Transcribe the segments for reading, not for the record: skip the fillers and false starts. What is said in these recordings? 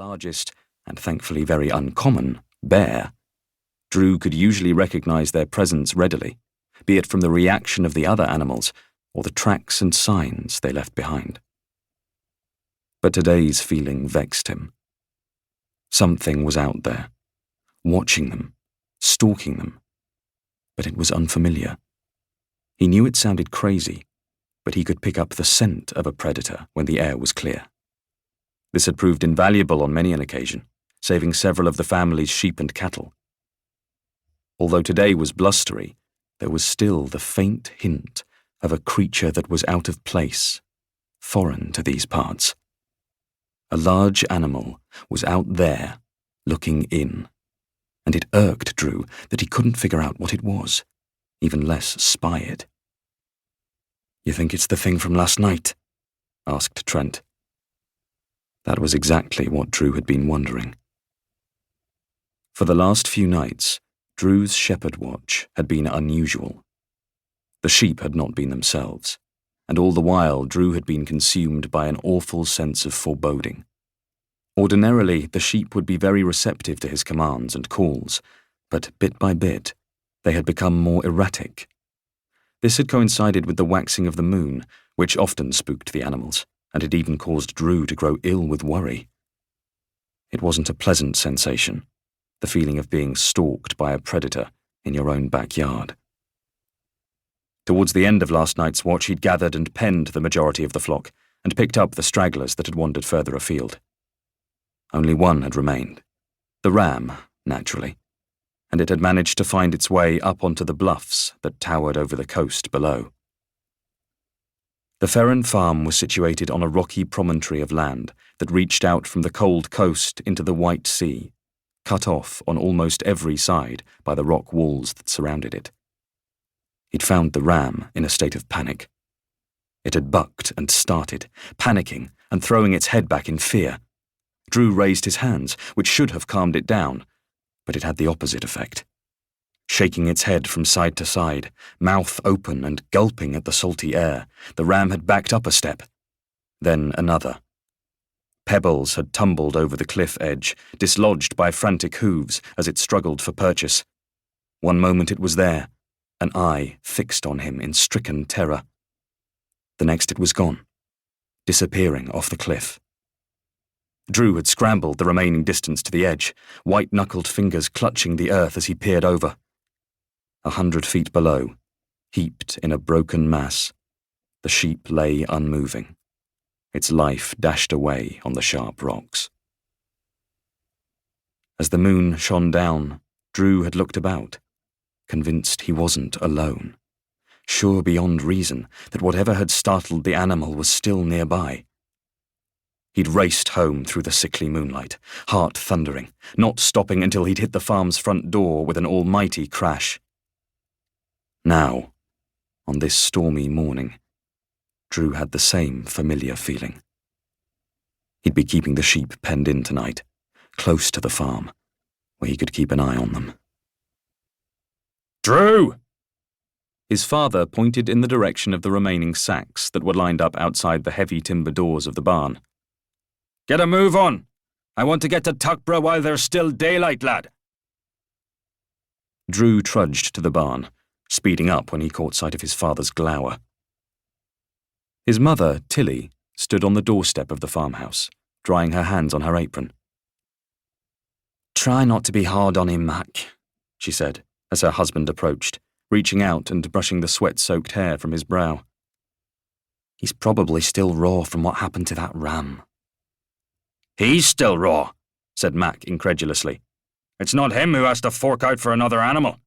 largest, and thankfully very uncommon, bear, Drew could usually recognize their presence readily, be it from the reaction of the other animals or the tracks and signs they left behind. But today's feeling vexed him. Something was out there, watching them, stalking them, but it was unfamiliar. He knew it sounded crazy, but he could pick up the scent of a predator when the air was clear. This had proved invaluable on many an occasion, saving several of the family's sheep and cattle. Although today was blustery, there was still the faint hint of a creature that was out of place, foreign to these parts. A large animal was out there, looking in, and it irked Drew that he couldn't figure out what it was, even less spy it. "You think it's the thing from last night?" asked Trent. That was exactly what Drew had been wondering. For the last few nights, Drew's shepherd watch had been unusual. The sheep had not been themselves, and all the while Drew had been consumed by an awful sense of foreboding. Ordinarily, the sheep would be very receptive to his commands and calls, but bit by bit, they had become more erratic. This had coincided with the waxing of the moon, which often spooked the animals, and it even caused Drew to grow ill with worry. It wasn't a pleasant sensation, the feeling of being stalked by a predator in your own backyard. Towards the end of last night's watch, he'd gathered and penned the majority of the flock, and picked up the stragglers that had wandered further afield. Only one had remained, the ram, naturally, and it had managed to find its way up onto the bluffs that towered over the coast below. The Ferran farm was situated on a rocky promontory of land that reached out from the cold coast into the White Sea, cut off on almost every side by the rock walls that surrounded it. He'd found the ram in a state of panic. It had bucked and started, panicking and throwing its head back in fear. Drew raised his hands, which should have calmed it down, but it had the opposite effect. Shaking its head from side to side, mouth open and gulping at the salty air, the ram had backed up a step, then another. Pebbles had tumbled over the cliff edge, dislodged by frantic hooves as it struggled for purchase. One moment it was there, an eye fixed on him in stricken terror. The next it was gone, disappearing off the cliff. Drew had scrambled the remaining distance to the edge, white-knuckled fingers clutching the earth as he peered over. 100 feet below, heaped in a broken mass, the sheep lay unmoving, its life dashed away on the sharp rocks. As the moon shone down, Drew had looked about, convinced he wasn't alone, sure beyond reason that whatever had startled the animal was still nearby. He'd raced home through the sickly moonlight, heart thundering, not stopping until he'd hit the farm's front door with an almighty crash. Now, on this stormy morning, Drew had the same familiar feeling. He'd be keeping the sheep penned in tonight, close to the farm, where he could keep an eye on them. "Drew!" His father pointed in the direction of the remaining sacks that were lined up outside the heavy timber doors of the barn. "Get a move on! I want to get to Tuckborough while there's still daylight, lad!" Drew trudged to the barn, speeding up when he caught sight of his father's glower. His mother, Tilly, stood on the doorstep of the farmhouse, drying her hands on her apron. "Try not to be hard on him, Mac," she said, as her husband approached, reaching out and brushing the sweat-soaked hair from his brow. "He's probably still raw from what happened to that ram." "He's still raw," said Mac incredulously. "It's not him who has to fork out for another animal.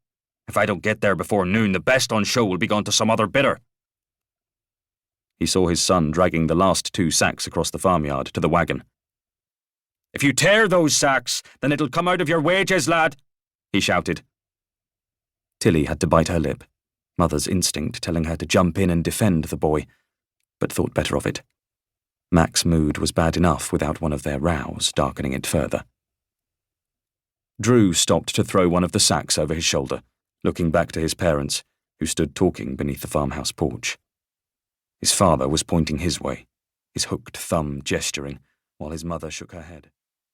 If I don't get there before noon, the best on show will be gone to some other bidder." He saw his son dragging the last 2 sacks across the farmyard to the wagon. "If you tear those sacks, then it'll come out of your wages, lad," he shouted. Tilly had to bite her lip, mother's instinct telling her to jump in and defend the boy, but thought better of it. Mac's mood was bad enough without one of their rows darkening it further. Drew stopped to throw one of the sacks over his shoulder, looking back to his parents, who stood talking beneath the farmhouse porch. His father was pointing his way, his hooked thumb gesturing, while his mother shook her head.